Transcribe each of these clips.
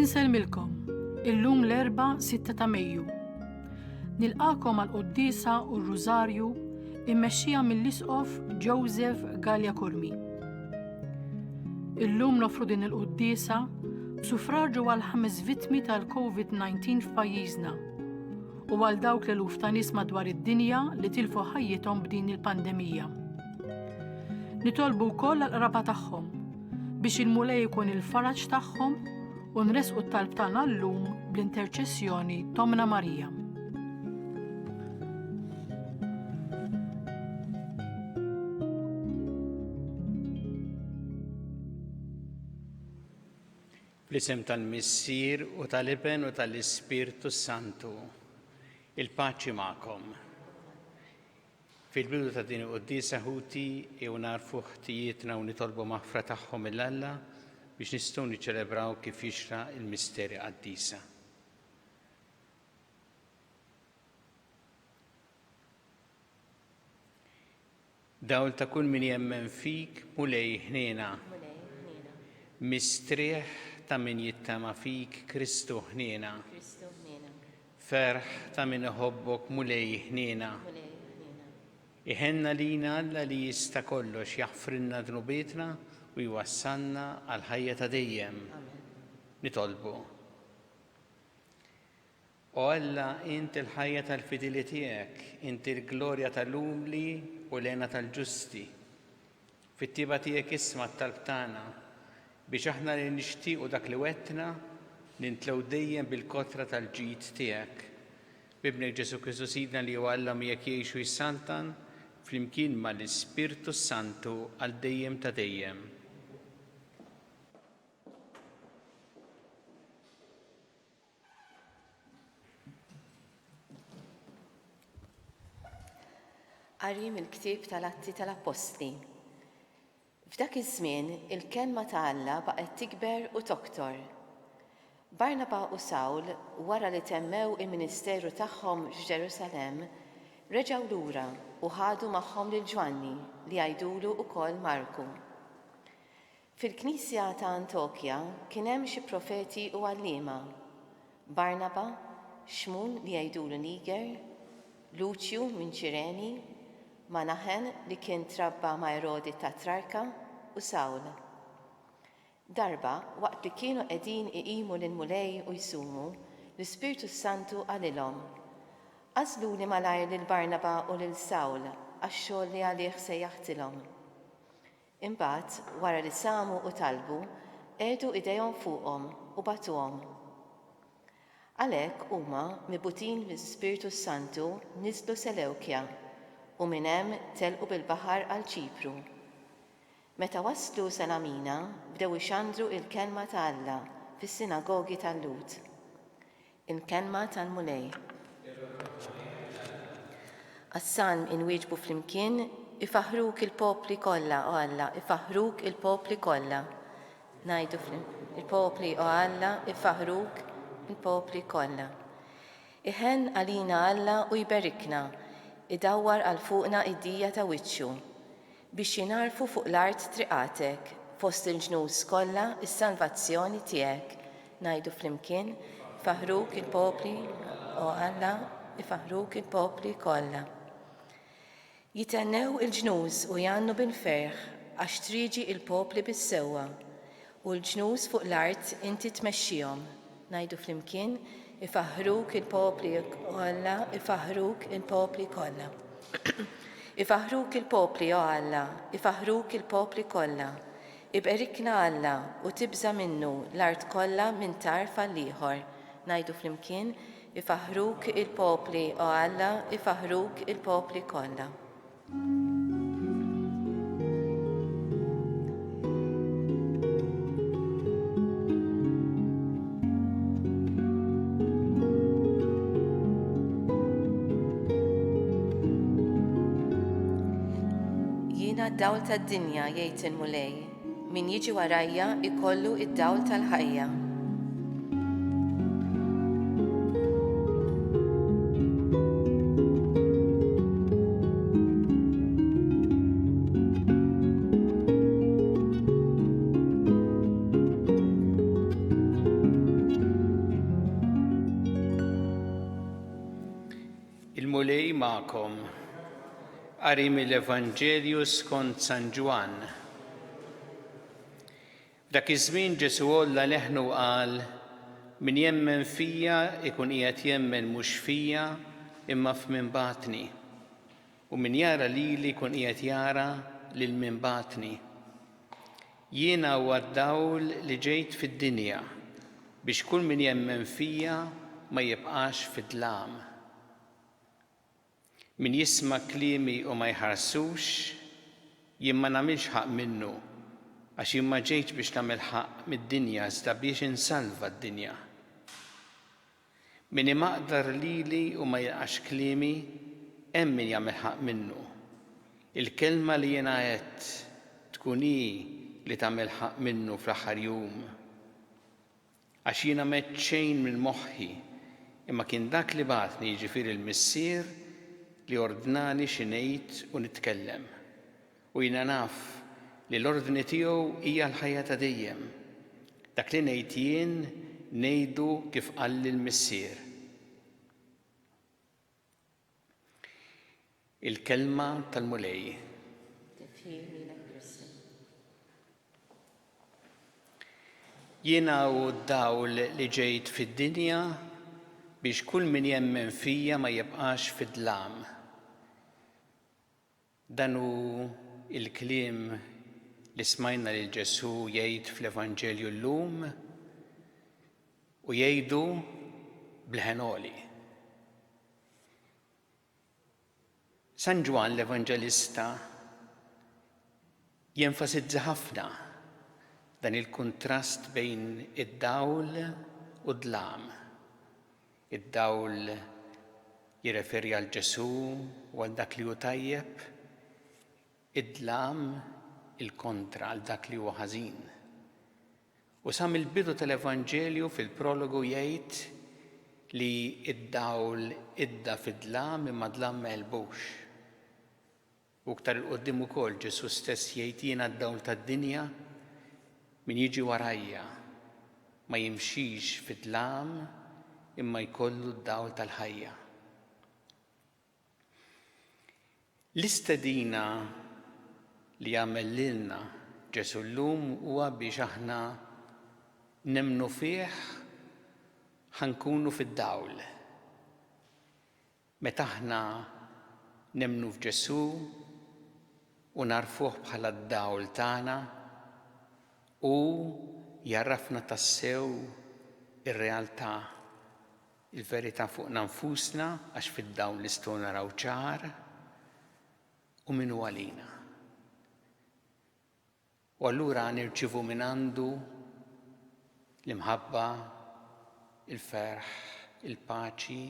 Inselmilkom, illum l-4 6 ta' Mejju. Nilqakom għal-Qudiesa u r-Rużarju immexxija mill-Isqof Joseph Gallia Kurmi. Illum nofru din il-Qudiesa b'suffraġġju għal 5 vittmi tal-COVID-19 f'pajjiżna u għal dawk l-eluf ta' nies madwar id-dinja li tilfu ħajjithom b'din il-pandemija. Nitolbu wkoll għall-qraba tagħhom biex il-mulej ikun il-faraġġ tagħhom u nresqu t-talb tagħna llum bl-interċessjoni Tomna Marija. Bl-isem tal-Missier u tal-Iben u tal-Ispirtu Santu, il-paċi magħkom. Fil-bidu ta' din il-Qudiesa ħuti jew narfu ħtijietna u nitolbu maħfra tagħhom mill-Alla biex nistgħu niċċelebraw kif jixra il-misteri qaddisa. Dawl ta' kull min jemmen fik mulej ħniena, mistrieħ ta' min jittama fik Kristu ħniena, ferħ ta' min iħobbok mulej ħniena. Iħenna lina Alla li jista' kollox jaħfrilna dnubietna u jwassalna għal ħajja ta' dejjem. Nitolbu. O Alla, inti l-ħajja tal-fidili tiegħek, inti l-glorja tal-umli u l-għena tal-ġusti. Fit-tiba tiegħek isma' t-talb tagħna biex aħna li nixtiequ dak li wettna nintlew dejjem bil-kotra tal-ġid tiegħek. Bibnek Ġesu Kristu Sidna li huwa Alla miegħek jgħixu jissaltan flimkien mal-Ispirtu Santu għal dejjem ta' dejjem. Qari mill-ktieb tal-Atti tal-Apostli. F'dak iż-żmien il-kelma ta' Alla baqgħet tikber u toktor. Barnaba u Sawl wara li temmew il-ministeru tagħhom f'Ġerusalemm reġgħu lura u ħadu magħhom lil Ġwanni li jgħidulu wkoll Marku. Fil-Knisja ta' Antokja kien hemm xi profeti u għalliema: Barnaba, Xmun li jgħidulu Niger, Luċju minn Ċireni, Manaħen li kien trabba ma' Erodi ta' Trarka u Sawl. Darba, waqt li kienu qegħdin iqimu lil-mulej u jsumu, l-Ispirtu Santu għalilhom: għażluli malajr lil Barnaba u lil Sawl għax-xogħol li għalih se jaħtilhom. Imbagħad wara li samu u talbu, għedu idejhom fuqhom u bagħtuhom. Għalhekk huma mibutin mill-Ispirtu Santu niżlu Selewkja u minn hemm telqu bil-baħar għal Ċipru. Meta waslu Salamina bdew ixandru il-kelma ta' Alla fis-sinagogi tal-Lud. Il-kelma tal-mulej. Għas-salm inwieġbu flimkien: ifaħruk il-popli kollha o Alla, ifaħruk il-popli kollha. Ngħidu il-popli o Alla, ifaħruk il-popli kollha. Iħenn għalina Alla u jberikna, idawwar għal fuqna id-dija ta' wiċċu, biex jinarfu fuq l-art triqatek, fost il-ġnus kollha is-salvazzjoni tiegħek. Ngħidu flimkien: ifaħruk il-popli o Alla, ifaħruk il-popli kollha. Jitennew il-ġnus u jannu bil-ferħ għax triġi il-popli bis-sewwa u l-ġnus fuq l-art inti tmexxihom. Ngħidu flimkien: ifaħruk il-popli kollha, ifaħruk il-popli kollha. Ifaħruk il-popli o Alla, ifaħruk il-popli kollha. Iberikna Alla u tibża minnu l-art kollha minn tarf għal ieħor. Ngħidu flimkien: ifaħruk il-popli o Alla, ifaħruk il-popli kollha. Id-dawl tad-dinja jgħid il-mulej, min jiġi warajja ikollu id-dawl tal-ħajja. Miej ma'kom. Qari mill-Evanġelju skont San Ġwan. Dak iż-żmien Ġesu olla leħnu qal: min jemmen fija ikun qiegħed jemmen mhux fija imma f'min batni. U min jara lili jkun qiegħed jara lil min batni. Jiena huwa d-dawl li ġejt fid-dinja biex kull min jemmen fija ma jibqax fid-dlam. Min jisma' kliemi u ma jħarsux, jien ma nagħmilx ħaq minnu, għax jien ma ġejtx biex nagħmel ħaq mid-dinja iżda biex insalva d-dinja. Min imaqdar lili u ma jilqax kliemi, hemm min jagħmel ħaq minnu. Il-kelma li jiena għedt tkun hi li tagħmel ħaq minnu fl-aħħar jum. Għax jiena m'għedt xejn minn moħħi, imma kien dak li bagħtni, jiġifieri l-Missier li ordnani xi ngħid u nitkellem. U jiena naf li l-ordni tiegħu hija l-ħajja ta' dejjem. Dak li ngħid jien ngħidu kif qalli l-Missier. Il-kelma tal-mulej. Jiena hu d-dawl li ġejt fid-dinja biex kull min jemmen fija ma jibqax fid-dlam. Dan hu il-kliem li smajna lil Ġesu jgħid fl-Evanġelju llum u jgħidu bl-ħenoli. San Ġwan l-Evanġelista jenfasizza ħafna dan il-kuntrast bejn id-dawl u d-dlam. Id-dawl jirreferi għal Ġesu u għal dak li hu tajjeb, id-dlam il-kontra għal dak li huwa ħażin. U sa mill-bidu tal-Evanġelju fil-prologu jgħid li id-dawl idda fid-dlam imma d-dlam ma jelbux. U ktar il-qoddim ukoll Ġesu stess jgħid jiena d-dawl tad-dinja, min jiġi warajja ma jimxix fid-dlam imma jkollu d-dawl tal-ħajja. L-istedina li jagħmel lilna Ġesu llum huwa biex aħna nemmnu fih ħankunu fid-dawl. Meta aħna nemmnu f'Ġesu u narfuh bħala d-dawl tagħna u jarrafna tassew ir-realtà, il-verità fuqna nfusna għax fid-dawl nistgħu naraw ċar u min huwa għalina. U allura nirċievu minn għandu l-imħabba, il-ferħ, il-paċi,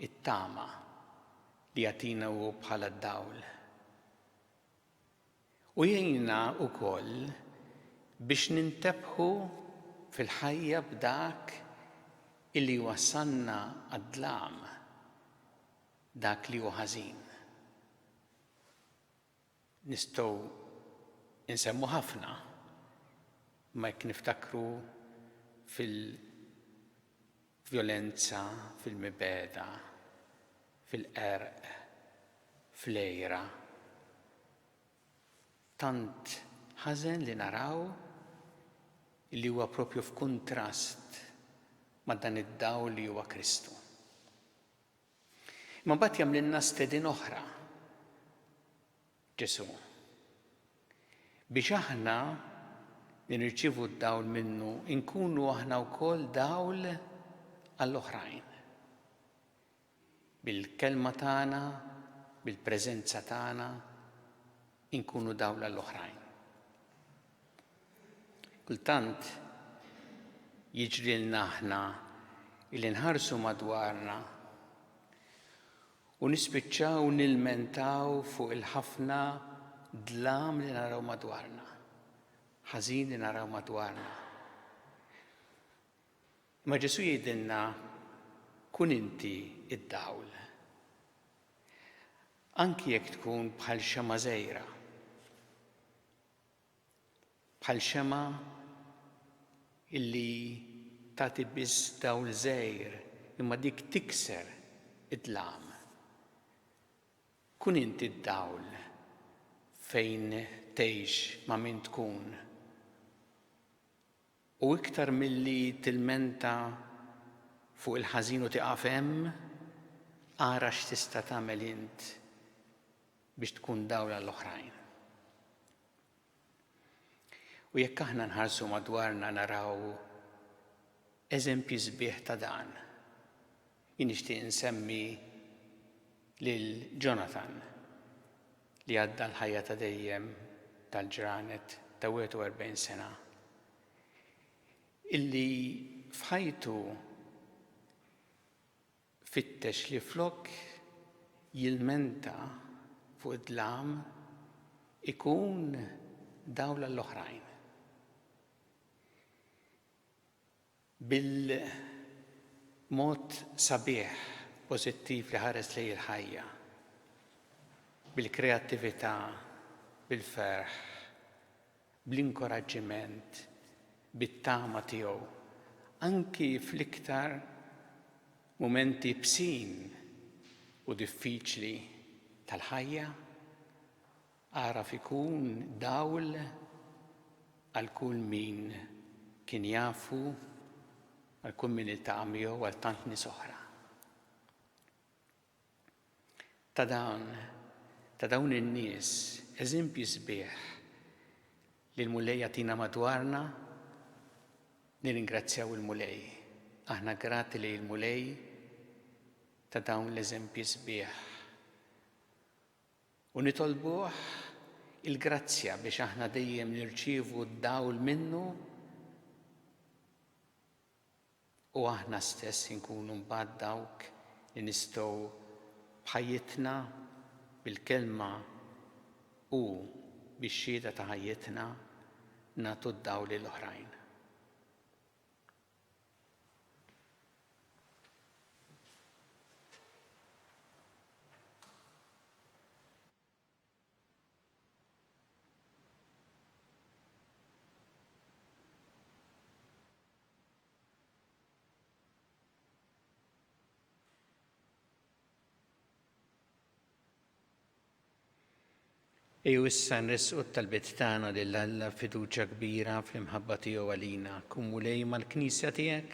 it-tama li jagħtina hu bħala d-dawl. U jgħinna wkoll biex nintabħu fil-ħajja b'dak illi wasanna għad-dlam, dak li hu ħażin. Nistgħu insemmu ħafna, ma jekk niftakru fil-vjolenza, fil-mibeda, fil-qerq, fl-ejra. Tant ħażen li naraw li huwa proprju f'kuntrast ma' dan id-dawl li huwa Kristu. Ma mbagħad jagħmlilna stedin oħra Ġesu biex aħna li nirċievu d-dawl minnu inkunu aħna wkoll dawl għall-oħrajn. Bil-kelma tagħna, bil-preżenza tagħna inkunu dawl għall-oħrajn. Kultant jiġrilna aħna illi nħarsu madwarna u nispiċċaw nilmentaw fuq il-ħafna dlam li naraw madwarna, ħażin li naraw madwarna. Ma Ġesu jgħidilna kun inti id-dawl. Anki jekk tkun bħal xema żgħira, bħal xema illi tagħti biss dawl żgħir imma dik tikser id-dlam. kun inti d-dawl fejn tgħix ma' min tkun. U iktar milli tilmenta fuq il-ħażin u tieqaf hemm, ara x'tista' tagħmel int biex tkun dawl għall-oħrajn. U jekk aħna nħarsu madwarna naraw eżempji sbieħ ta' dan. Jien nixtieq insemmi lil Jonathan li għadda l-ħajja ta' dejjem tal-ġranet ta' 41 sena. Illi f'ħajtu fittex li flok jilmenta fuq id-dlam ikun dawla l-oħrajn. Bil-mod sabiħ, pożittiv li ħares lejn il-ħajja, bil-kreattività, bil-ferħ, bl-inkoraġġiment, bit-tama tiegħu, anki fl-iktar mumenti bsin u diffiċli tal-ħajja, għaraf ikun dawl għal kull min kien jafu, għal kull min iltaqa' miegħu għal tant nies oħra. Ta' dawn in-nies eżempji sbieħ li l-Mulej jagħtina madwarna, nirringrazzjaw il-Mulej. Aħna grati li l-Mulej ta' dawn l-eżempji sbieħ. U nitolbuh il-grazzja biex aħna dejjem nirċievu d-dawl minnu u aħna stess inkunu mbagħad dawk li nistgħu b'ħajjitna bil-kelma u bix-xhieda ta' ħajjitna nagħtu d-dawl lill-oħrajn. Ejju issa nresqu t-talbiet tagħna lil Alla fiduċja kbira fl-imħabba tiegħu għalina. Kun Mulej mal-Knisja tiegħek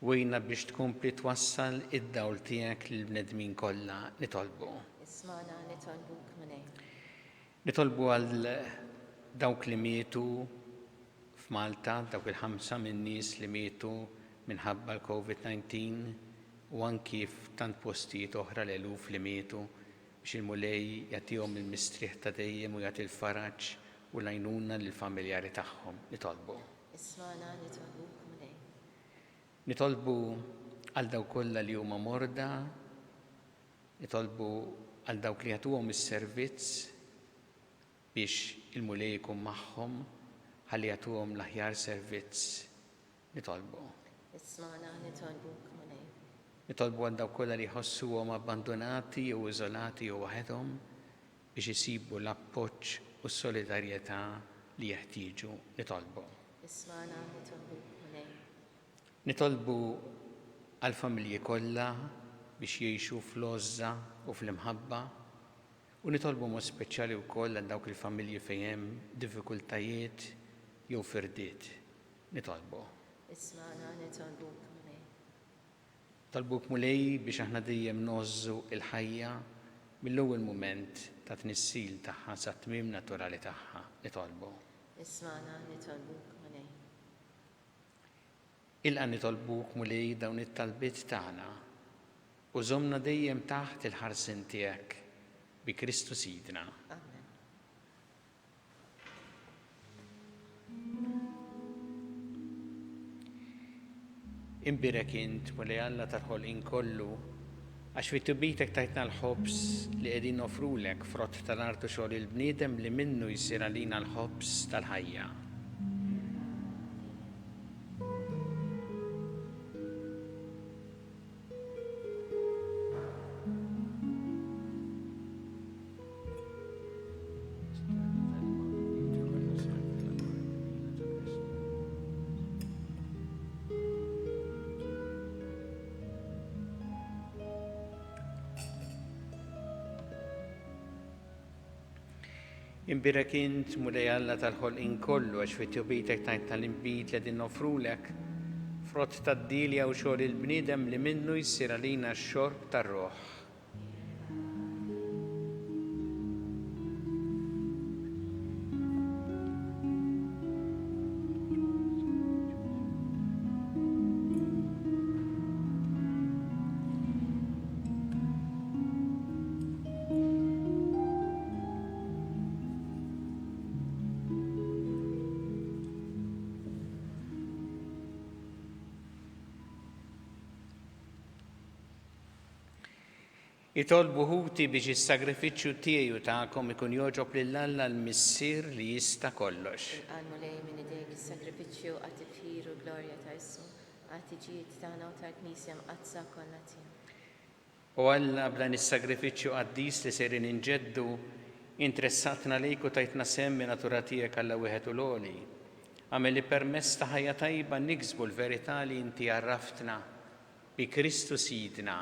wejna biex tkompli twassal id-dawl tiegħek lill-bnedmin kollha nitolbu. Ismana nitolbuk Mulej. Nitolbu għal dawk li mietu f'Malta, dawk il-5 min-nies li mietu minħabba l-COVID-19 u anki f'tant postijiet oħra l-eluf li mietu biex il-Mulej jagħtihom il-mistrieħ ta' dejjem u jagħti l-faraġ u l-għajnuna lill-familjari tagħhom. Nitolbu. Ismana nitolbuk Mulej. Nitolbu għal dawk kollha li huma morda, nitolbu għal dawk li jagħtuhom is-servizz biex il-Mulej ikun magħhom ħalli jagħtuhom l-aħjar servizz. Nitolbu. Ismana nitolbuk Mulej. Nitolbu għal dawk kollha li jħossuhom abbandonati jew iżolati jew waħedhom biex isibu l-appoġġ u s-solidarjetà li jeħtieġu. Nitolbu. Ismana nitolbuk Mulej. Nitolbu għall familji kollha biex jgħixu fl-għożża u fl-imħabba u nitolbu mod speċjali wkoll għal dawk il-familji fejn hemm diffikultajiet jew firdiet. Nitolbu. Ismana nitolbuk Mulej. Talbuk Mulej biex aħna dejjem nożżu il-ħajja mill-ewwel mument ta' tnissil tagħha sa tmiem naturali tagħha. Nitolbu. Ismana nitolbuk Mulej. Ilqa' nitolbuk Mulej dawn it-talbiet tagħna u żommna dejjem taħt il-ħarsien tiegħek bi Kristu Sidna. Amen. Imbirek int Mulej Alla tal-ħolqien kollu għax fit-tubitek tajtna l-ħobs li qegħdin nofrulek frott tal-artu xogħol il-bniedem li minnu jsir għalina l-ħobs tal-ħajja. Imbirek int mulej Alla tal-ħolqien kollu għax fit-tjobitek tajt tal-inbit li din nofrulek frott tad-dilja u xogħol il-bniedem li minnu jsir għalina x-xorb tar-Ruħ. Itolbu ħuti biex is-sagrifiċċju tiegħi u tagħkom ikun joġob lil Alla l-Missier li jista' kollox. Għalmu lej minn idejk is-sagrifiċċju għat tifħir u glorja ta' Issu, għat tiġijiet tagħna u tal-Knisja mqazza kollha tiegħu. U Alla b'dan is-sagrifiċċju qaddis li serin inġeddu interessatna lejk u tajtna semmi natura tiegħek Alla wieħed u l-għoli. Għamel li permess ta' ħajja tajba niksbu l-verità li inti għarraftna bi Kristu Sidna.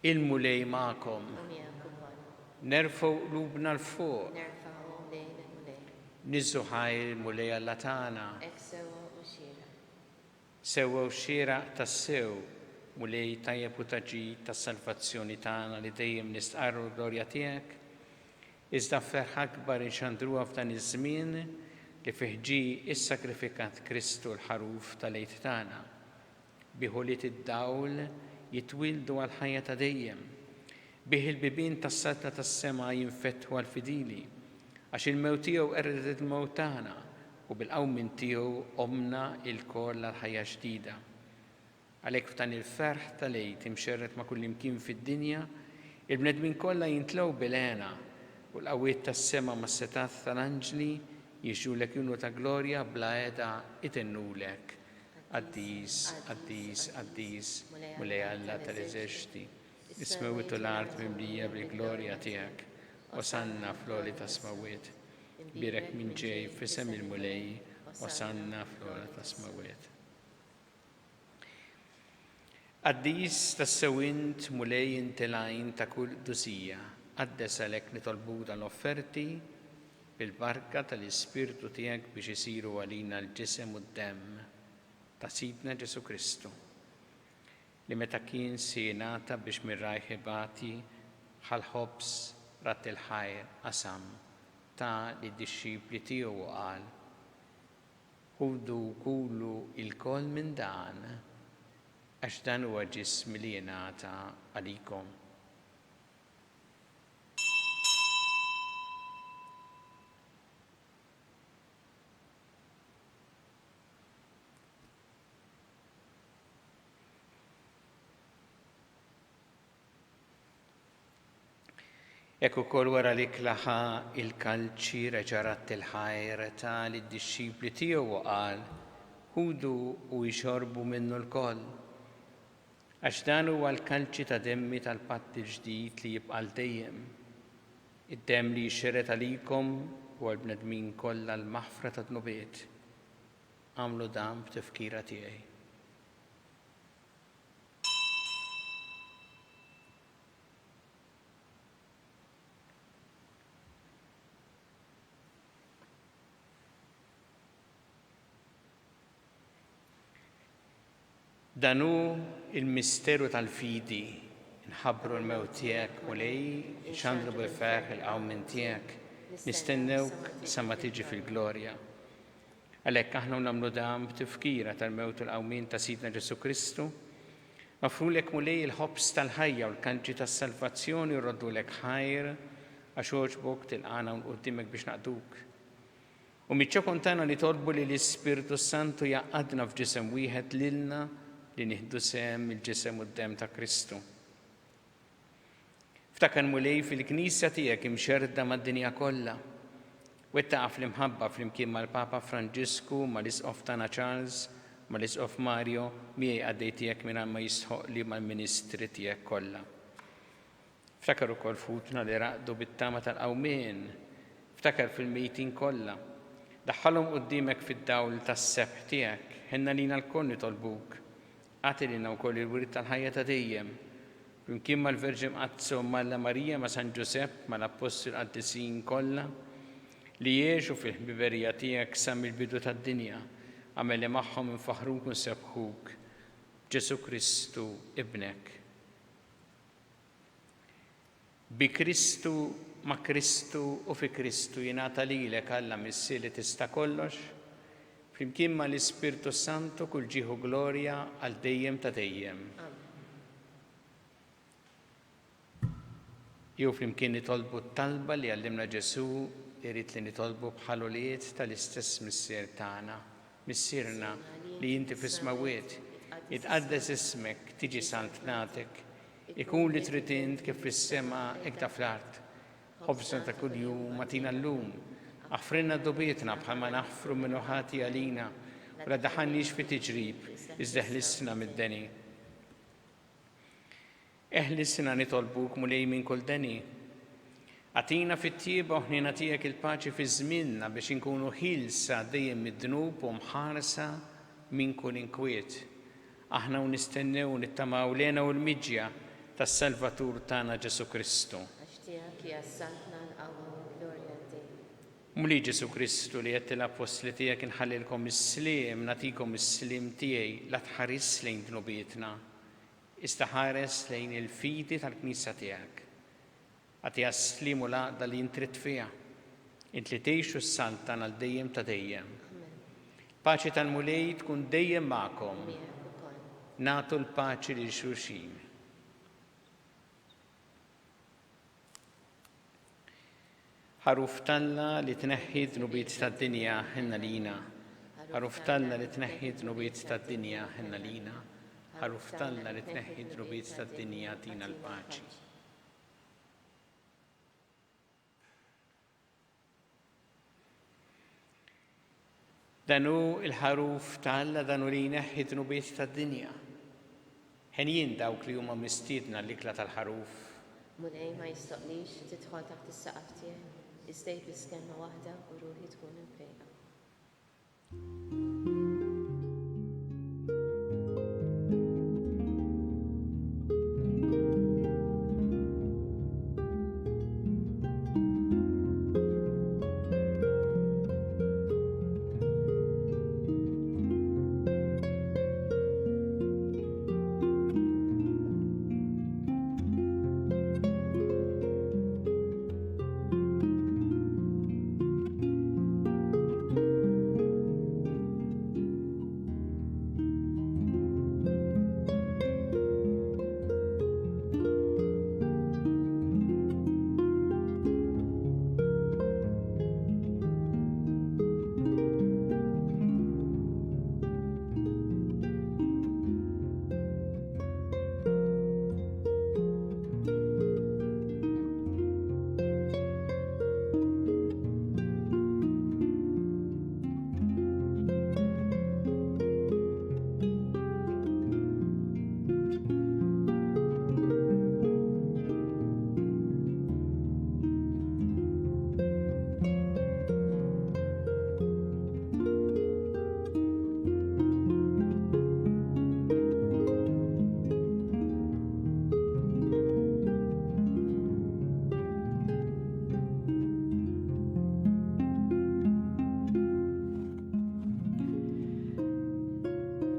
Il-mulej ma'kom, nerfgħu qlubna l-fuq, niżżu ħajr mulej Alla tagħna, sewwa u xieraq tas-sew, mulej tajjeb u taġid tas-salvazzjoni tagħna li dejjem nistqarru l-glorja tiegħek, iżda ferħ akbar inxandruha f'dan iż-żmien li fih ġie issakrifikat Kristu l-ħaruf tal-għid tagħna, biħuliet id-dawl jitwildu għal ħajja ta' dejjem, bih il-bibien tas-satla tas-sema jinfettħu għal fidili, għax il-mewt tiegħu qerredet il-mewt tagħna u bil-qawmien tiegħu qomna l-koll għal ħajja ġdida. Għalhekk f'dan il-ferħ tal-għid imxerret ma' kull imkien fid-dinja, il-bnedmin kollha jintlew bil-għena u l-qawwiet tas-sema mas-setat tal-anġli jiġulek junu ta' glorja bla għeda itennulek. Għaddis, għaddis, għaddis, mulej Alla tal-eżerċiti, ismewitu l-art mimlija bil-glorja tiegħek, osanna fl-għoli ta' smawiet, birek minn ġej fisem il-mulej, osanna fl-għoli ta' smawiet. Għaddis tas-sewint mulej intilajn ta' kull dusija, għaddes għalhekk nitolbu tal-offerti bil-barka tal-Ispirtu tiegħek biex isiru għalina l-ġisem u d-demm ta' Sidna Ġesu Kristu, li meta kien sienata biex mir-rajħ ibati ħal-ħobs rat il-ħajr qasam ta' li d-disċipli tiegħu qal: ħudu kulu il-koll minn dan, għax dan huwa ġismi li jingħata għalikom. Jekk ukoll wara li klaħa il-kalċi reġarat il-ħajr ta' li d-disċipli tiegħu qal: ħudu u jxorbu minnu l-koll, għax dan huwa l-kalċi ta' demmi tal-patt il-ġdid li jibqa' dejjem. Id-demm li jxerret għalikom u għall-bnedmin kollha l-maħfra ta' dnubiet. Għamlu dan b'tifkira tiegħi. Danu il-misteru tal-fidi, nħabbru l-mewt tiegħek mulej, nxandru bil-ferħ il-qawmien tiegħek, nistennewk sa ma tiġi fil-glorja. Għalhekk aħna nagħmlu dan b'tifkira tal-mewt u l-qawmien ta' Sidna Ġesu Kristu, nofrulek mulej il-ħobs tal-ħajja u l-kanċi tas-salvazzjoni u rroddulek ħajr għax għoġbok tilqana u qudiemek biex naqduk. U miċċa kontana li tolbu li l-Ispirtu Santu jaqadna f'ġisem wieħed lilna li nieħdu sem il-ġisem u d-dem ta' Kristu. Ftakar mulej fil-Knisja tiegħek imxerda mad-dinja kollha. Wettaqa fl-imħabba flimkien mal-Papa Franġisku, mal-Isqof tagħna Charles, mal-Isqof Mario, miegħi għaddej tiegħek mingħajr ma jisħoq li mal-ministri tiegħek kollha. Ftakar ukoll futna li raqdu bit-tama tal-qawmien, ftakar fil-mejtin kollha. Daħħalhom quddiemek fid-dawl tas-sebħ tiegħek, ħenna lina l-koll nitolbuk. Għati lina wkoll il-wirid tal-ħajja ta' dejjem. Flimkien mal-Verġin Qazzo Malla Marija ma' San Ġusepp mal-Apostol Qaddisin kollha li jgħixu fil-ħbiberija tiegħek sa mill-bidu tad-dinja. Għamel li magħhom infaħruk u nsebħuk Ġesu Kristu ibnek. Bi Kristu, ma' Kristu u fi Kristu jingħata lilek Alla missi li tista' kollox, flimkien ma' l-Ispirtu Santu kull ġieħu glorja għal dejjem ta' dejjem. Jew flimkien nitolbu t-talba li għallimna Ġesu jrid li nitolbu bħal uliet tal-istess missier tagħna, missierna li inti fis-smawiet, jitqaddes ismek, tiġi santnatek, ikun li trid int kif fis-sema hekk ta' fl-art. Ħobsna ta' kuljum matina llum, aħfrinna d-dubietna bħalma naħfru minn ħati għalina, u la daħannix fi tiġrib, iżda ħlissna mid-deni. Eħlissna nitolbuk mulej minn kull deni. Għatina fit-tieba u ħnina tiegħek il-paċi fi żmienna biex inkunu ħilsa dejjem mid-dnub u mħarsa minn kull inkwiet. Aħna u nistennew nittamaw lena u l-miġja tas-Salvatur tagħna Ġesu Kristu. Muli Ġesu Kristu li qed l-Apostli tiegħek inħallilkom is-sliem, nagħtikom is-sliem tiegħi la tħares lejn dnubietna, iżda ħares lejn il-fidi tal-Knisja tiegħek. Għati għas-sliem u l-għaqda li jintrid fiha, int li tgħixu s-sant tagħna għal dejjem ta' dejjem. Paċi tal-mulej tkun dejjem magħkom. Nagħtu l-paċi lil xulxin. Ħaruf Talla li tneħħi dnubiet tad-dinja ħinna lina. Ħaruf Talla li tneħħi dnubiet tad-dinja ħinna lina. Ħaruf Talla li tneħħi dnubiet tad-dinja tina l-paċi. Danu il-ħaruf Talla danu li jneħħi dnubiet tad-dinja. Ħenjin dawk li huma mistiedna l-ikla tal-ħaruf. Mulej ma jistoqlix tidħol taħt is-saqaf tiegħek. Iżdej bl-iskelma waħda u ruħi tkun imfejqa.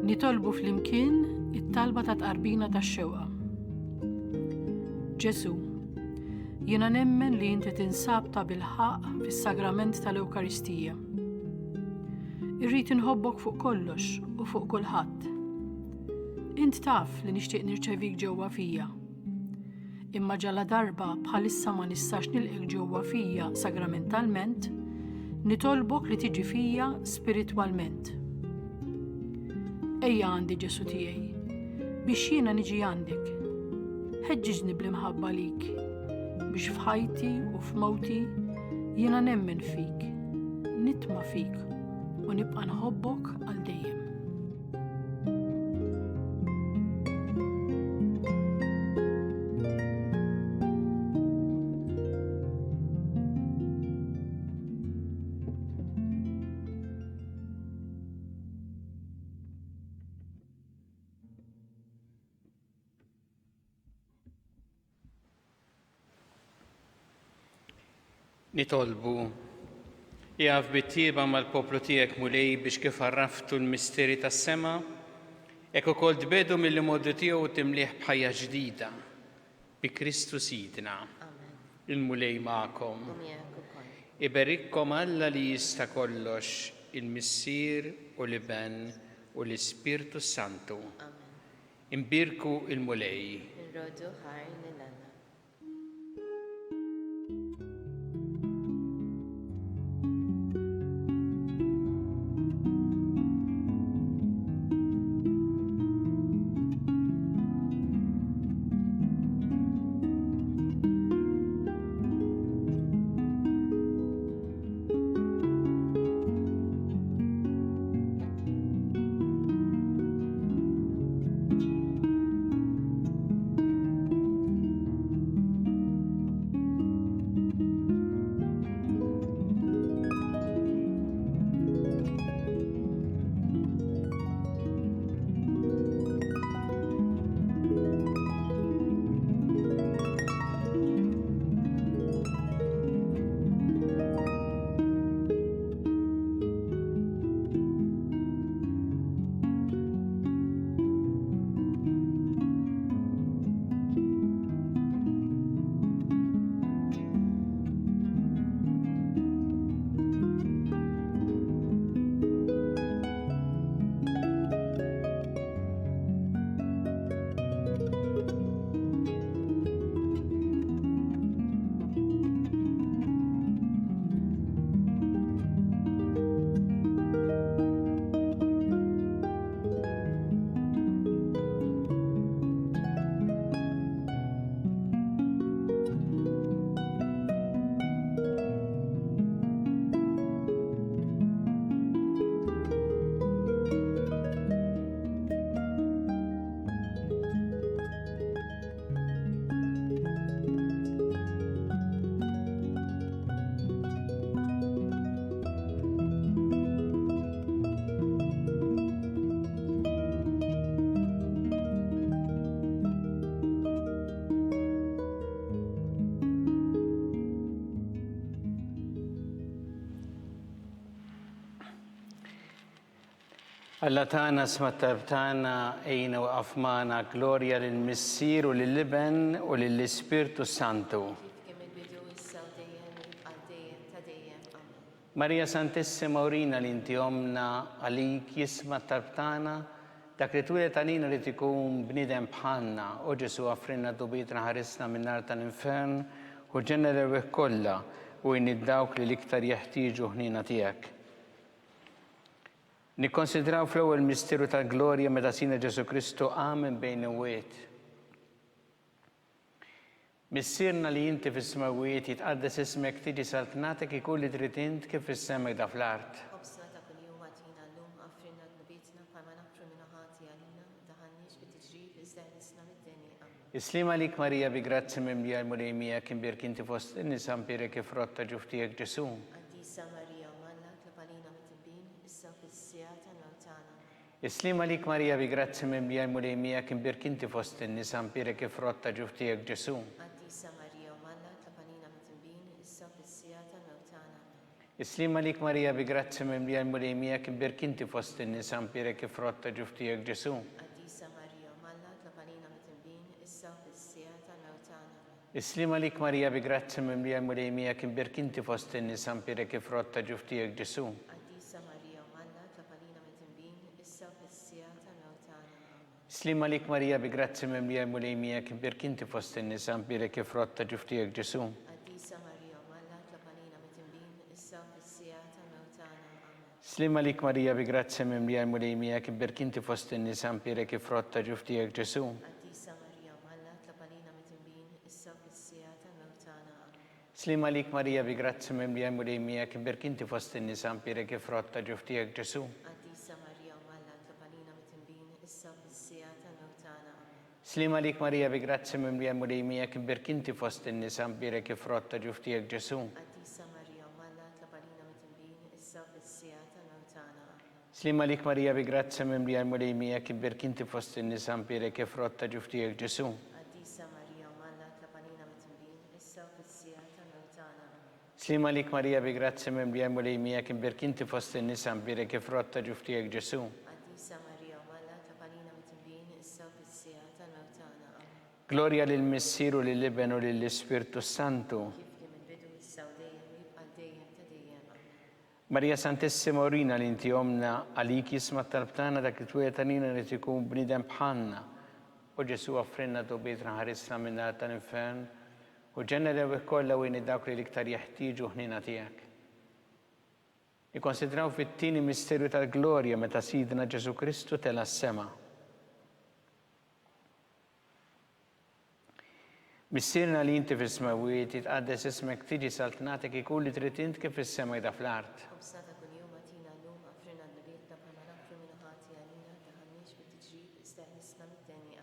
Nitolbu flimkien it-talba ta' tqarbina tax-xewqa. Ġesu, jiena nemmen li inti tinsab ta' bil-ħaq fis-sagrament tal-Ewkaristija. Irrid inħobbok fuq kollox u fuq kulħadd. Int taf li nixtieq nirċevik ġewwa fija. Imma ġalla darba bħalissa ma nistax nilqek ġewwa fija sagramentalment, nitolbok li tiġi fija spiritwalment. Ejja għandi Ġesu tiegħi, biex jiena niġi għandek. Ħeġġiġni bl-imħabba lik, biex f'ħajti u f'mowti jiena nemmen fik, nitma' fik u nibqa' nħobbok għal dejjem. Nitolbu, jgħaf bit-tieba mal-poplu tiegħek mulej biex kif arraftu l-misteri tas-sema, hekk ukoll tbedu mill-modi tiegħu timliħ b'ħajja ġdida bi Kristu Sidna. Il-mulej magħkom. Iberikkom Alla li jista' kollox, il-Missier u l-Iben u l-Ispirtu Santu. Imbirku il-mulej. Nrodu ħar lil-Alla. Alla tagħna sma-Talb tagħna ejna waqaf magħna glorja lill-Missier u lill-Iben u lill-Ispirtu Santu. Kemm il-bidu issa u dejjem għal-dejjem ta' dejjem. Amen. Marija Santissima urina li inti omna għalik jisma' Talb tagħna dak li twilet għalina li tikun bniedem bħalna u Ġesu għafrinna dubitna ħarisna min-nar tal-infern u ġenna l-erwieħ kollha u jnid dawk li l-iktar jeħtieġu ħnina tiegħek. Nikkonsidraw fl-ewwel misteru tal-glorja meta sina Ġesu Kristu għamen bejn il-wiet. Missierna li inti fis-smawiet jitqaddes ismek tiġi saltnatek ikun li trid int kif fis-semek da fl-art. Obsna ta' kuljum għatina llum għafrinna d-nubitna bħalma nafru minna ħati għalina daħannix bit-tiġrib iżda nisna mid-deni. Amen. Islim għalik Marija bi grazzi minn bjar mulejmija kien birk inti fost in-nisa mpire kif rotta ġuftijek Ġesu. Għaddisa Marija Malla tlapalina mit-tibbin issa fis-sijata nawtana. Islim għalik Marija bi grazzi minn bjar mulejmija kien birk inti fost in-nisa mpire kif rotta ġuftijek Ġesu. Għaddisa Marija Malla tlapalina mit-tibbin issa fis-sijata nawtana. Islim għalik Marija bi grazzi minn bjar mulejmija kien birk inti fost in-nisa mpire kif rotta ġuftijek Ġesu. Għaddisa Marija Malla tlapalina mit-tibbin issa fis-sijata nawtana. Islim għalik Marija bi grazzi minn bjar mulejmija kien birk inti fost in-nisa mpire kif rotta ġuftijek Ġesu. Għaddisa Marija Malla tlapalina mit-tibbin issa fis-sijata nawtana. Islim għalik Marija bi grazzi minn bjar mulejmija kien birk inti fost in-nisa mpire kif rotta ġuftijek Ġesu. Għaddisa Marija Malla tlapalina mit-tibbin issa fis-sijata nawtana. Amen. Islim għalik Marija bi grazzi minn bjar mulejmija kien birk inti fost in-nisa mpire kif rotta ġuftijek Ġesu. Għaddisa Marija Malla tlapalina mit-tibbin issa fis-sijata nawtana. Amen. Islim għalik Marija bi grazzi minn bjar mulejmija kien birk inti fost in-nisa mpire kif rotta ġuftijek Ġesu. Għaddisa Marija Malla tlapalina mit-tibbin issa fis-sijata nawtana. Amen. Islim għalik Marija bi grazzi minn bjar mulejmija kien birk inti fost in-nisa mpire kif rotta ġuftijek Ġesu. Għaddisa Marija Malla tlapalina mit-tibbin issa fis-sijata nawtana. Amen. Islim għalik Marija bi grazzi minn bjar mulejmija kien birk inti fost in-nisa mpire kif rotta ġuftijek Ġesu. Għaddisa Marija Malla tlapalina mit-tibbin issa fis-sijata nawtana. Amen. Slima lik Marija bi grazzi mimlija mulejmija kim birkinti fost in-nisa mbirek frott ta' ġuftijek Ġesu. Għaddisa Marija Malla tlapanina mit-tinbin issa fis-sija tal-mewtana. Amen. Gloria lil Missieru lil Ibn u lil Spiritu Santu. Kif kien il-bidu issa u dejjem u jibqa' dejjem ta' dejjem. Amen. Marija Santissima Orina li inti omna għalik jisma talbtana dak it-twietanina li tikun bnidem bħalna. U Ġesu offrinna dobiet ħarisna minna tal-infern u ġenera kollha u dawk li liktar jeħtieġu ħnina tiegħek. Ikkonsidraw fit-tieni misterju tal-glorja meta Sidna Ġesu Kristu tela s-sema. Missierna li inti fis-smawiet jitqaddes ismek tiġi saltnatek ikun li trid int kif is-sema jda fl-art. خبزنا كل يوم أتينا اللوم أغفرنا ذنوبنا كما نغفر من خطايانا تهنيش بالتجريب استهلسنا من الثاني آمين.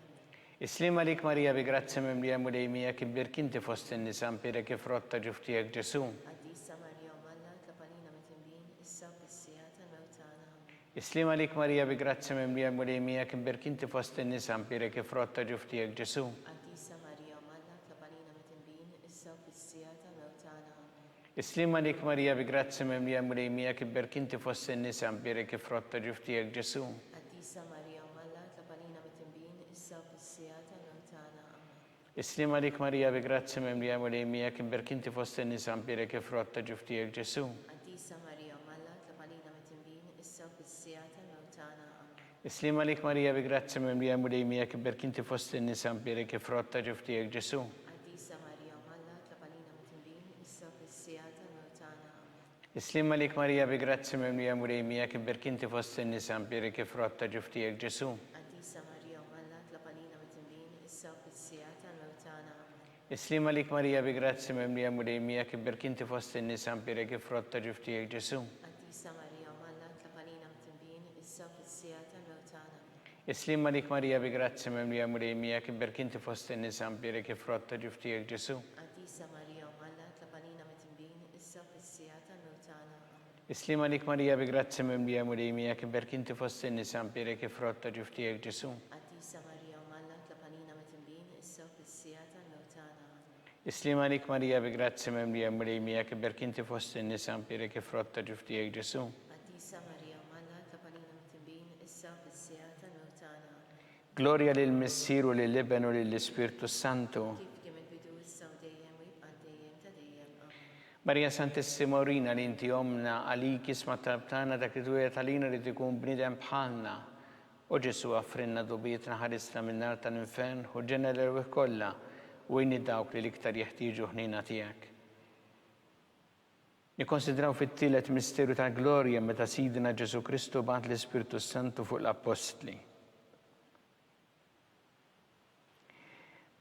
Islima lik Marija bi grazzi mimlija mulejmija kibbir kinti fost in-nisa mpire kif rotta ġuftijek Ġesu. Għaddisa Marija Malla tlapanina mit-tinbin issa fis-sija tal-mewtana. Amen. Islima lik Marija bi grazzi mimlija mulejmija kibbir kinti fost in-nisa mpire kif rotta ġuftijek Ġesu. Għaddisa Marija Malla tlapanina mit-tinbin issa fis-sija tal-mewtana. Amen. Islima lik Marija bi grazzi mimlija mulejmija kibbir kinti fost in-nisa mpire kif rotta ġuftijek Ġesu. Għaddisa Marija Malla tlapanina mit-tinbin issa fis-sija tal-mewtana. Amen. Islima lik Marija bi grazzi mimlija mulejmija kibbir kinti fost in-nisa mpire kif rotta ġuftijek Ġesu. Għaddisa Marija Malla tlapanina mit-tinbin issa fis-sija tal-mewtana. Amen. Islima lik Marija bi grazzi mimlija mulejmija kibbir kinti fost in-nisa mpire kif rotta ġuftijek Ġesu. Għaddisa Marija Malla tlapanina mit-tinbin issa fis-sija tal-mewtana. Amen. Islima lik Marija bi grazzi mimlija mulejmija kibbir kinti fost in-nisa mpire kif rotta ġuftijek Ġesu. Għaddisa Marija Malla tlapanina mit-tinbin issa fis-sija tal-mewtana. Amen. Islima lik Marija bi grazzi mimlija mulejmija kibbir kinti fost in-nisa mpire kif rotta ġuftijek Ġesu. Għaddisa Marija Malla tlapanina mit-tinbin issa fis-sija tal-mewtana. Amen. Islima lik Marija bi grazzi mimlija mulejmija kibbir kinti fost in-nisa mpire kif rotta ġuftijek Ġesu. Għaddisa Marija Malla tlapanina mit-tinbin issa fis-sija tal-mewtana. Amen. Islima lik Marija bi grazzi mimlija mulejmija kibbir kinti fost in-nisa mpire kif rotta ġuftijek Ġesu. Għaddisa Marija Malla tlapanina mit-tinbin issa fis-sija tal-mewtana. Amen. Islima lik Marija bi grazzi mimlija mulejmija kibbir kinti fost in-nisa mpire kif rotta ġuftijek Ġesu. Għaddisa Marija Malla tlapanina mit-tinbin issa fis-sija tal-mewtana. Amen. Gloria lil Missieru lil Ibn u lil Spiritu Santu. Kif kien il-bidu issa u dejjem u jibqa' dejjem ta' dejjem. Amen. Marija Santissima Orina li inti omna għalik jisma talbtana dak li twiet għalina li tikun bnidem bħalna. U Ġesu għaffrinna dubietna ħarisna minn nar tal-infern u ġenera l kollha u dawk li liktar jeħtieġu ħnina tiegħek. Nikkonsidraw fit-tielet misterju tal-glorja meta Sidna Ġesu Kristu bagħat l-Ispiritu Santu fuq l-Apostli.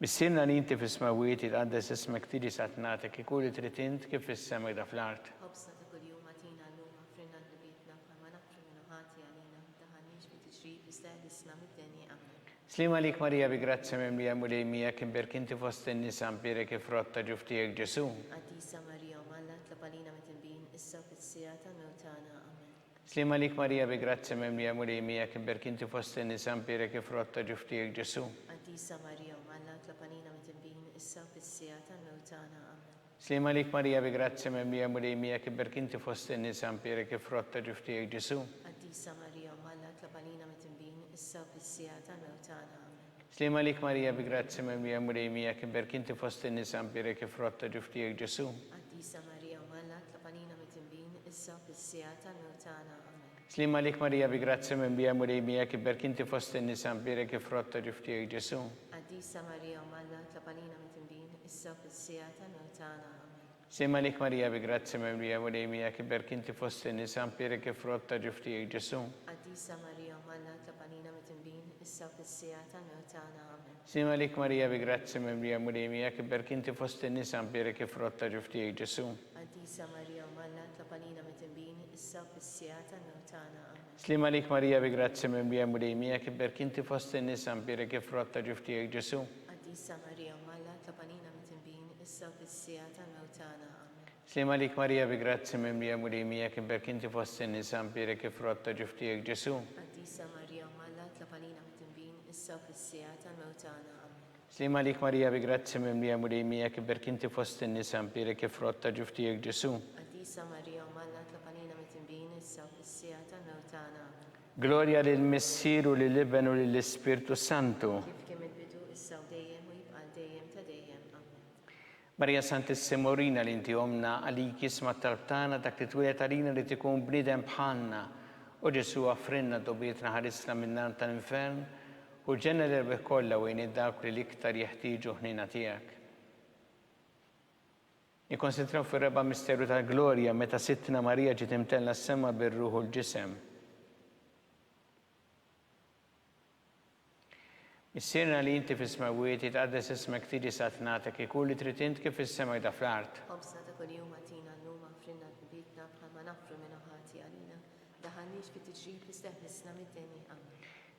Missierna li inti fis-smawiet jitqaddes ismek tiġi satnatek ikun li trid int kif fis-sema jda fl-art. خبزنا كل يوم أتينا اللوم أغفرنا ذنوبنا كما نغفر من خطايانا تهنيش بالتجريب استهلسنا من الثاني. آمين. Slima lik Marija bi grazzi mimlija mulejmija kibbir kinti fost in-nisa mpire kif rotta ġuftijek Ġesu. Għaddisa Marija Malla tlapanina mit-tinbin issa fis-sija tal-mewtana. Amen. Slima lik Marija bi grazzi mimlija mulejmija kibbir kinti fost in-nisa mpire kif rotta ġuftijek Ġesu. Għaddisa Marija Malla tlapanina mit-tinbin issa fis-sija tal-mewtana. Amen. Slima lik Marija bi grazzi mimlija mulejmija kibbir kinti fost in-nisa mpire kif rotta ġuftijek Ġesu. Għaddisa Marija Malla tlapanina mit-tinbin issa fis-sija tal-mewtana. Amen. Slima lik Marija bi grazzi mimlija mulejmija kibbir kinti fost in-nisa mpire kif rotta ġuftijek Ġesu. Għaddisa Marija Malla tlapanina mit-tinbin issa fis-sija tal-mewtana. Amen. Slima lik Marija bi grazzi mimlija mulejmija kibbir kinti fost in-nisa mpire kif rotta ġuftijek Ġesu. Għaddisa Marija Malla tlapanina mit-tinbin issa fis-sija tal-mewtana. Amen. Slima lik Marija bi grazzi mimlija mulejmija kibbir kinti fost in-nisa mpire kif rotta ġuftijek Ġesu. Għaddisa Marija Malla tlapanina mit-tinbin issa fis-sija tal-mewtana. Amen. Slima lik Marija bi grazzi mimlija mulejmija kibbir kinti fost in-nisa mpire kif rotta ġuftijek Ġesu. Għaddisa Marija Malla tlapanina mit-tinbin issa fis-sija tal-mewtana. Amen. Slima lik Marija bi grazzi mimlija mulejmija kibbir kinti fost in-nisa mpire kif rotta ġuftijek Ġesu. Għaddisa Marija Malla tlapanina mit-tinbin issa fis-sija tal-mewtana. Amen. Slima lik Marija bi grazzi mimlija mulejmija kibbir kinti fost in-nisa mpire kif rotta ġuftijek Ġesu. Għaddisa Marija Malla tlapanina mit-tinbin issa fis-sija tal-mewtana. Amen. Slima lik Marija bi grazzi mimlija murejmija kiberk inti fost in-nisa mpirek ifrotta ġuftijek Ġesu. Għaddisa Marija Malla tlapanina mit-tinbin issa fis-sija tal-mewtana. Gloria lil Missier u lil Ibn u lil Spiritu Santu. Kif kien il-bidu issa u dejjem u jibqa' dejjem ta' dejjem. Amen. Marija Santissimorina li inti omna għalik jisma talbtana dak li twilet għalina li tikun bnidem bħalna. U Ġesu għafrinna dobietna ħarisna minnan tal-infern u ġenna l-erbih kollha wejn id-dawk li l-iktar jeħtieġu ħnina tiegħek. Nikkonsentraw fir-reba' misterju tal-glorja meta Sittna Marija ġiet imtella s-sema bir-ruħ u l-ġisem. Missierna li inti fis-smawiet jitqaddes ismek tiġi satnatek ikun li trid int kif is-semek da fl-art. Obsna ta' kuljum għatina l-lum għafrinna l-bibitna bħalma nafru minna ħati għalina. Daħannix fit tiġrib li steħnisna mid-deni. Amen.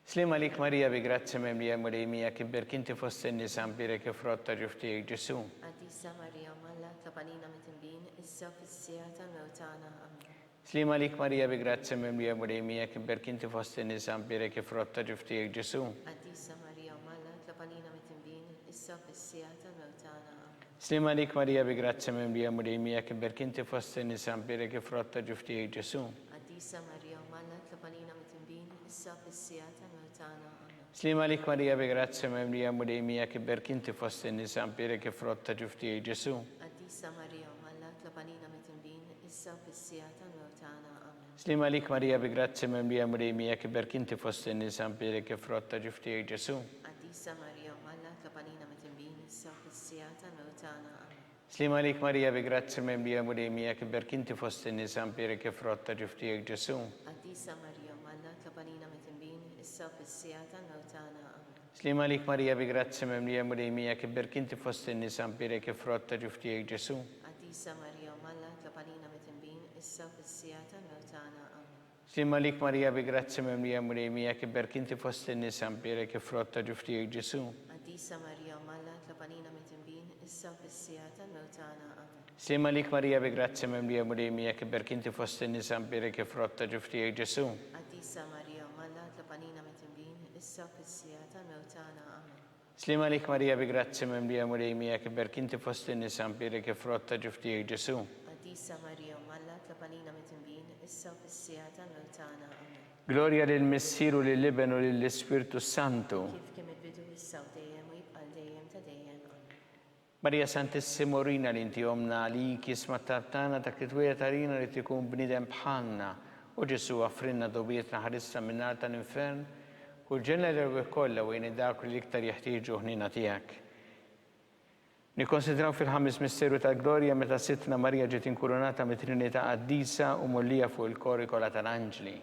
Slima lik Marija bi grazzi memlija murejmija kiberk inti fost in-nisa mpirek ifrotta ġuftijek Ġesu. Għaddisa Marija Malla tlapanina mit-tinbin issa fis-sija tal-mewtana. Amen. Slima lik Marija bi grazzi memlija murejmija kiberk inti fost in-nisa mpirek ifrotta ġuftijek Ġesu. Għaddisa Marija Malla tlapanina mit-tinbin issa fis-sija tal-mewtana. Amen. Slima lik Marija bi grazzi memlija murejmija kiberk inti fost in-nisa mpirek ifrotta ġuftijek Ġesu. Għaddisa Marija Malla tlapanina mit-tinbin issa fis-sija tal-mewtana. Amen. Slima lik Marija bi grazzi memlija murejmija kiberk inti fost in-nisa mpirek ifrotta ġuftijek Ġesu. Għaddisa Marija Malla tlapanina mit-tinbin issa fis-sija tal-mewtana. Amen. Slima lik Marija bi grazzi memlija murejmija kiberk inti fost in-nisa mpirek ifrotta ġuftijek Ġesu. Għaddisa Marija Malla tlapanina mit-tinbin issa fis-sija tal-mewtana. Amen. Slima lik Marija bi grazzi memlija murejmija kiberk inti fost in-nisa mpirek ifrotta ġuftijek Ġesu. Għaddisa Marija Malla tlapanina mit-tinbin issa fis-sija tal-mewtana. Amen. Slima lik Marija bi grazzi memlija murejmija kiberk inti fost in-nisa mpirek ifrotta ġuftijek Ġesu. Għaddisa Marija Malla tlapanina mit-tinbin issa fis-sija tal-mewtana. Amen. Slima lik Marija bi grazzi memlija murejmija kiberk inti fost in-nisa mpirek ifrotta ġuftijek Ġesu. Għaddisa Marija Malla tlapanina mit-tinbin issa fis-sija tal-mewtana. Amen. Slima lik Marija bi grazzi memlija murejmija kiberk inti fost in-nisa mpirek ifrotta ġuftijek Ġesu. Għaddisa Marija Malla tlapanina mit-tinbin issa fis-sija tal-mewtana. Amen. Slima lik Marija bi grazzi memlija murejmija kiberk inti fost in-nisa mpirek ifrotta ġuftijek Ġesu. Għaddisa Marija Malla tlapanina mit-tinbin issa fis-sija tal-mewtana. Amen. Gloria lil Missier u lil Ibn u lil Spiritu Santu. Kif kien il-bidu issa u dejjem u jibqa' dejjem ta' dejjem. Amen. Marija Santissimorina li inti omna għalik jisma tartana dak li twilet għalina li tikun bnidem bħalna u Ġesu għafrinna dobietna ħarissa minnar tal-infern u ġenna l-erbih kollha wejn id-dawk li iktar jeħtieġu ħnina tiegħek. Nikkonsidraw fil-ħames misteru tal-glorja meta Sittna Marija ġiet inkurunata mit-Trinità Qaddisa u mollija fuq il-korikola tal-Anġli.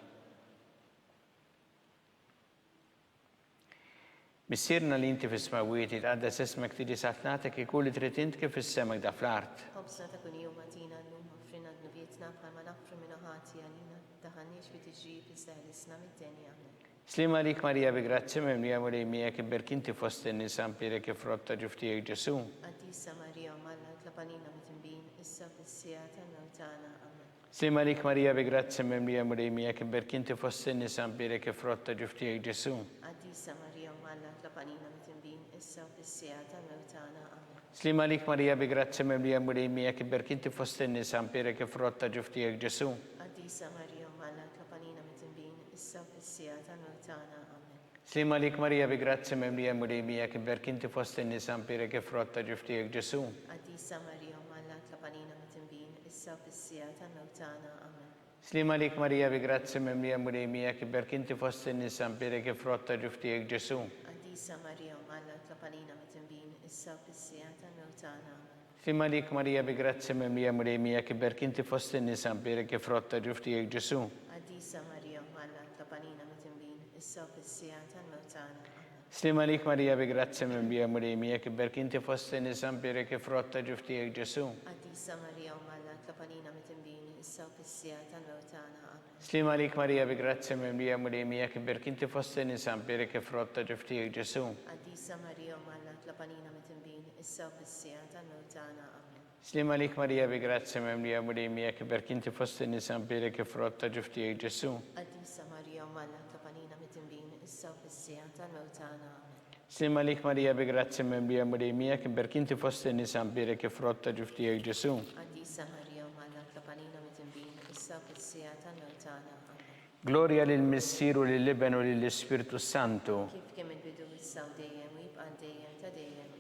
Missierna li inti fis-smawiet jitqaddes ismek tiġi satnatek ikun li trid int kif is-semek da fl-art. Obsna ta' kuljum għatina l-lum għafrinna d-nubietna bħalma nafru minna ħati għalina. Daħannix fit tiġrib li steħlisna mid-deni. Amen. Slima lik Marija bi grazzi memlija murejmija kiberk inti fost in-nisa mpirek ifrotta ġuftijek Ġesu. Għaddisa Marija Malla tlapanina mit-tinbin issa fis-sija tal-mewtana. Amen. Slima lik Marija bi grazzi memlija murejmija kiberk inti fost in-nisa mpirek ifrotta ġuftijek Ġesu. Għaddisa Marija Malla tlapanina mit-tinbin issa fis-sija tal-mewtana. Amen. Slima lik Marija bi grazzi memlija murejmija kiberk inti fost in-nisa mpirek ifrotta ġuftijek Ġesu. Għaddisa Marija Malla tlapanina mit-tinbin issa fis-sija tal-mewtana. Amen. Slima lik Marija bi grazzi memlija murejmija kiberk inti fost in-nisa mpirek ifrotta ġuftijek Ġesu. Għaddisa Marija Malla tlapanina mit-tinbin issa fis-sija tal-mewtana. Amen. Slima lik Marija bi grazzi memlija murejmija kiberk inti fost in-nisa mpirek ifrotta ġuftijek Ġesu. Għaddisa Marija Malla tlapanina mit-tinbin issa fis-sija tal-mewtana. Amen. Slima lik Marija bi grazzi memlija murejmija kiberk inti fost in-nisa mpirek ifrotta ġuftijek Ġesu. Għaddisa Marija Malla tlapanina mit-tinbin issa fis-sija tal-mewtana. Amen. Slima lik Marija bi grazzi memlija murejmija kiberk inti fost in-nisa mpirek ifrotta ġuftijek Ġesu. Għaddisa Marija Malla tlapanina mit-tinbin issa fis-sija tal-mewtana. Amen. Slima lik Marija bi grazzi memlija murejmija kiberk inti fost in-nisa mpirek ifrotta ġuftijek Ġesu. Għaddisa Marija Malla tlapanina mit-tinbin issa fis-sija tal-mewtana. Amen. Slima lik Marija bi grazzi memlija murejmija kiberk inti fost in-nisa mpirek ifrotta ġuftijek Ġesu. Għaddisa Marija Malla tlapanina mit-tinbin issa fis-sija tal-mewtana. Amen. Slima lik Marija bi grazzi mimlija murejmijak, imberkinti fost in-nisa mbirek frutta ġuftijek Ġesu. Għaddisa Marija Malla tlapanina mit-timbin, issa fil-sija tal-mewtana. Amen. Gloria lil Missir u lill-Iben u lill-Ispirtu Santu. Kif kemm il-bidu issa u dejjem u jibqa' dejjem ta' dejjem.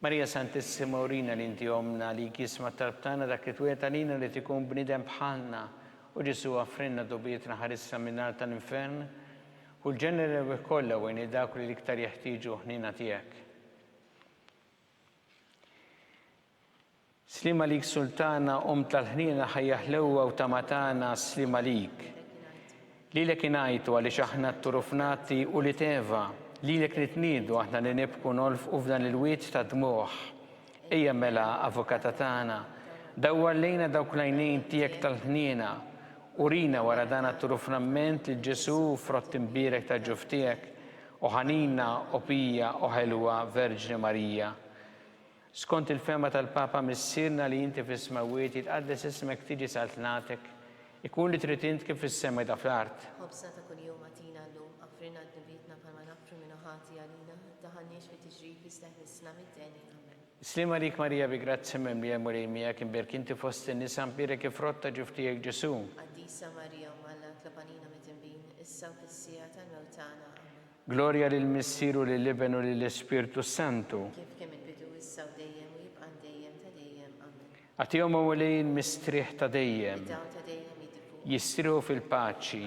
Marija Santissima urina li inti omna li kisma tarbtana dak li twieta lina li tikun bnidem bħalna u Ġesu għafrinna dobietna ħarissa minnar tal-infern u l-ġenere u kolla u għini dak li liktar jeħtiġu ħnina tijek. Slima lik sultana tal-ħnina ħajjaħlewa u tamatana slima lik. Li lek inajtu għalli xaħna t-turufnati u li teva. Li lek nitnidu aħna li nibku nolf u f'dan il-wiet ta' dmuħ. Ejja mela avokata tana. Dawwa lejna dawk lajnejn tijek tal-ħnina. Urina wara dan t-turufnament li Ġesu frott imbirek ta' ġuftijek. Oħanina, opija, oħelwa, Verġni Marija. Skont il-fema tal-Papa missirna li inti fis-smawiet jitqaddes ismek tiġi saltnatek. Ikun li tritint kif fis-sema da fl-art. Ħobsa ta' kull jum għatina llum, għafrina d-nibitna palma nafru minna ħati għalina, daħanniex fi tiġrib istaħnisna mid-deni. Amen. Slima lik Marija bi grazzi mimlija murejmija kim berkinti fost in-nisa mbirek frott ġuftijek Ġesu. Għaddisa Marija Malla tlapanina mit-timbin, issa fil-sija tal-mewtana. Amen. Gloria lil Missir u lill-Iben u lill-Ispirtu Santu. Kif kemm il-bidu issa u dejjem u jibqa' dejjem ta' dejjem. Amen. Għatijom u lejn mistriħ ta' dejjem. Daw ta' dejjem jiddifu. Jistriħu fil-paċi.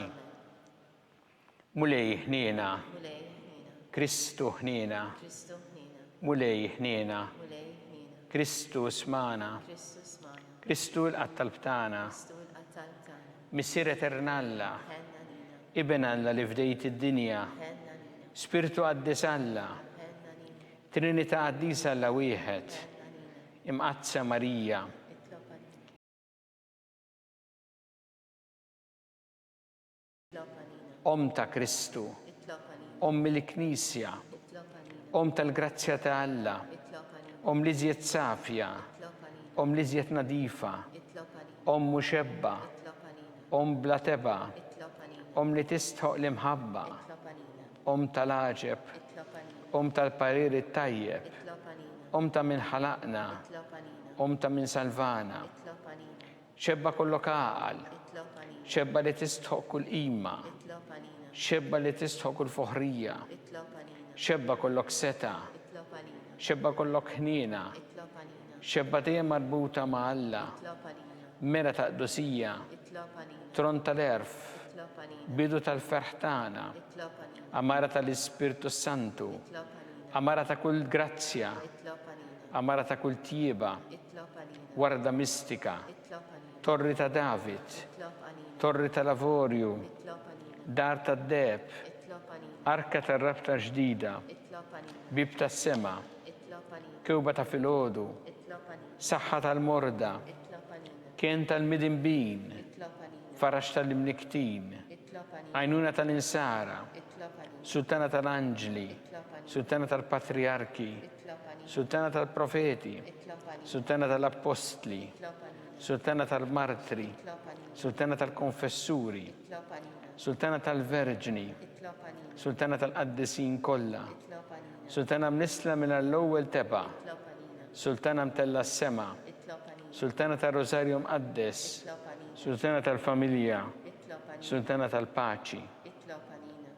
Mulej ħnina. Mulej ħnina. Kristu ħnina. Kristu ħnina. Mulej ħnina. Mulej ħnina. Kristu smana. Kristu smana. Kristu l-qattalbtana. Kristu l-qattal tana. Missir eternalla. Ħenna nina. Iben alla li fdejt id-dinja. Ħenna nina. Spiritu għaddis alla. Ħenna nina. Trinita għaddis alla wieħed. Ħenna nina. Imqazza Marija. Itlopa nina. Itlopa nina. Om ta' Kristu. Itlopa nina. Om il-Knisja. Itlopa nina. Om tal-grazzja ta' Alla. Itlopa nina. Om li zjed safja. Itlopa nina. Om li zjed nadifa. Itlopa nina. Om muxebba. Itlopa nina. Om bla teba. Itlopa nina. Om li tistħoq l-imħabba. Itlopa nina. Om tal-aġeb. Itlopa nina. Om tal-pariri tajjeb. Itlopa nina. Om ta' min ħalaqna. Itlopa nina. Om ta' min salvana. Itlopa nina. Xebba kollok għaqal. Itlopa nina. Xebba li tistħoq kull ima. Itlopa nina. Xebba li tistħoq kull foħrija. Itlopa nina. Xebba kollok seta. Itlopa nina. Xebba kollok ħnina. Itlopa nina. Xebba dejjem marbuta ma' Alla. Itlopa nina. Mera ta' qdusija. Itlopa nina. Tron tal-erf. Itlopa nina. Bidu tal-ferħtana. Itlopa nina. Amara tal-Ispirtu Santu. Itlopa nina. Amara ta' kull grazzja. Itlopa nina. Amara ta' kull tjieba. Itlopa nina. Warda mistika. Itlopa nina. Torri ta' David. Itlopa nina. Torri ta' lavorju. Itlopa nina. Dar ta' deb. Itlopa nina. Arka ta' rabta ġdida. Itlopa nina. Bib ta' sema. Itlopa nina. Kewba ta' filodu. Itlopa nina. Saħħa tal-morda. Itlopa nina. Kien tal-midinbin. Itlopa nina. Farax tal-imniktin. Itlopa nina. Għajnuna tal-insara. Itlopa nina. Sultana tal-anġli. Itlopa nina. Sultana tal-patriarki. Itlopa nina. Sultana tal-profeti. Itlopa nina. Sultana tal-apostli. Itlopa nina. Sultana tal-martri. Itlopa nina. Sultana tal-konfessuri. Itlopa nina. Sultana tal-verġni. Itlopa nina. Sultana tal-qaddisin kollha. Itlopa nina. Sultana mnisla minn l-ewwel teba. Itlopa nina. Sultana mtella s-sema. Itlopa nina. Sultana tal-Rosarju mqaddes. Itlopa nina. Sultana tal-familja. Itlopa nina. Sultana tal-paċi. Itlopa nina.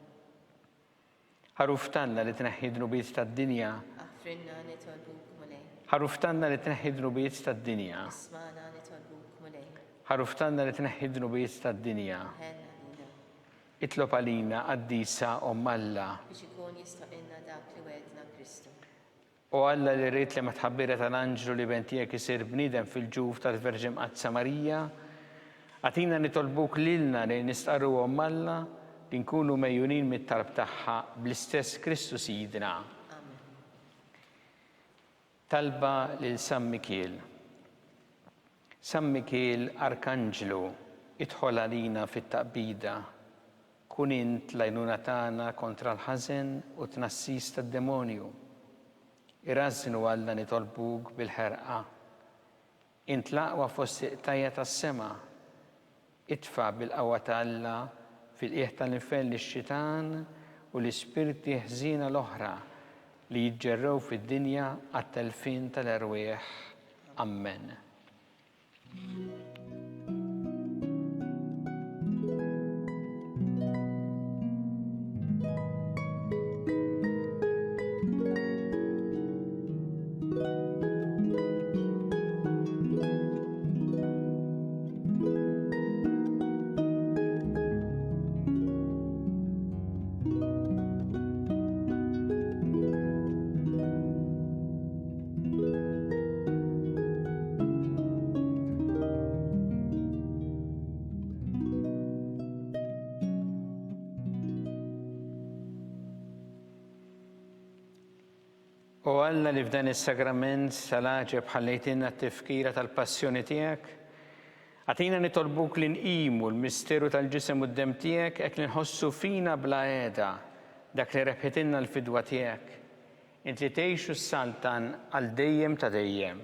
Ħaruftanna li tneħħi dnubiet tad-dinja. Affrinna nitolbuk mulej. Ħaruftanna li tneħħi dnubiet tad-dinja. Ismana nitolbuk mulej. Ħaruftanna li tneħħi dnubiet tad-dinja. Ħenna nina. Itlob għalina qaddisa Alla. Biex ikun jistaqilna dak li wedna Kristu. U Alla li rrit li ma tħabbira tal-anġlu li bentijek isir bnidem fil-ġuf tal-Verġim Qazza Marija, għatina nitolbuk lilna li nistqarru Alla li nkunu mejjunin mit-talb tagħha bl-istess Kristu Sidna. Amen. Talba lil San Mikiel. San Mikiel Arkanġlu, idħol għalina fit-taqbida, kun int l-għajnuna tagħna kontra l-ħażen u tnassis tad-demonju. Irażnu Alla nitolbuk bil-ħerqa. Int l-aqwa fost iqtajja tas-sema. Itfa' bil-qawwa ta' Alla fil-qiegħ tal-infern lix-xitan u l-ispirti ħżiena l-oħra li jġerrew fid-dinja għat-telfin tal-erwieħ. Amen. U Alla li f'dan is-sagrament tal-għaġeb ħallejtilna t-tifkira tal-passjoni tiegħek, għatina nitolbuk li nqimu l-misteru tal-ġisem u d-dem tiegħek hekk li nħossu fina bla qiegħda dak li rebħitilna l-fidwa tiegħek. Inti tgħixu s-saltan għal dejjem ta' dejjem.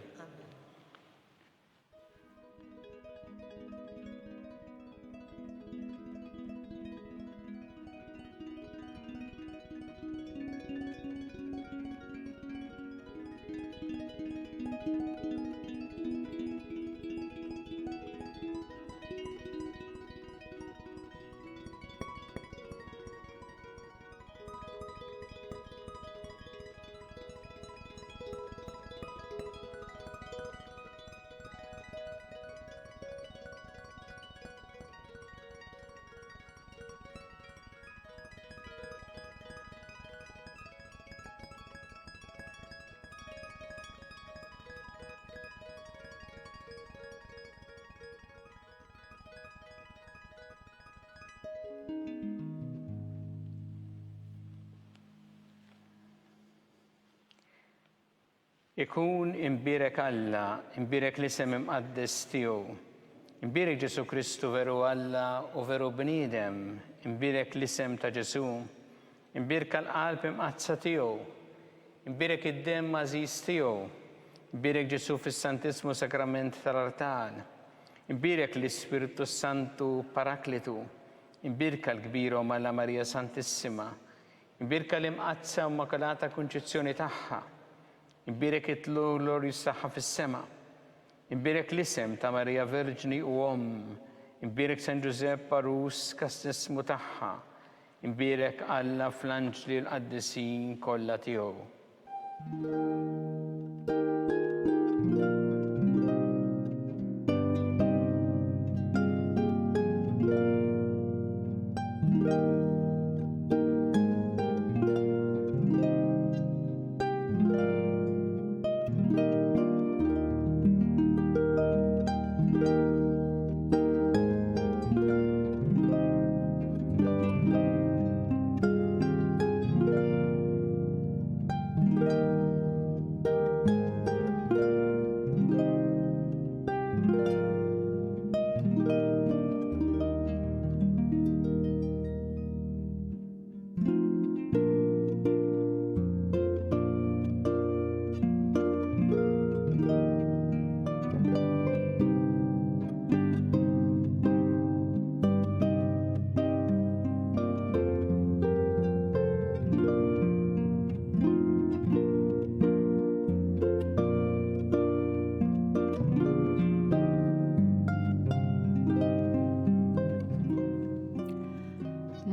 Ikun imbirek Alla, imbirek l-isem imqaddes tiegħu. Imbirek Ġesu Kristu veru Alla u veru bniedem, imbirek l-isem ta' Ġesu, imbirek l-qalb imqazza tiegħu, imbirek id-dem mażiż tiegħu, imbirek Ġesu fis-Santismu Sakrament tal-Artal, imbirek l-Ispiritu Santu Paraklitu, imbirek l-kbira Malla Marija Santissima, imbirek l-imqazza u Immakolata Kunċizzjoni tagħha. Imbirek itlu glorjus tagħha fis-sema. Imbirek l-isem ta' Marija Verġni u imbirek San Giuseppe Parus kastismu tagħha. Imbirek Alla fl-anġli l-qaddisin kollha tiegħu.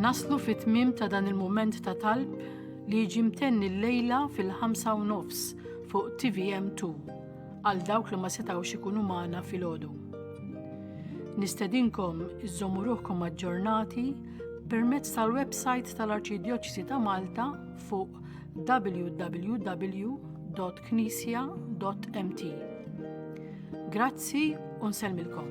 Naslu fit-tmiem ta' dan il-mument ta' talb li jiġi mtenni l-lejla fil-5:30 fuq TVM2 għal dawk li ma setgħux ikunu magħna filgħodu. Nistedinkom iżommu ruħkom aġġornati permezz tal-website tal-Arċidjoċesi ta' Malta fuq www.knisja.mt. Grazzi u nsellmilkom.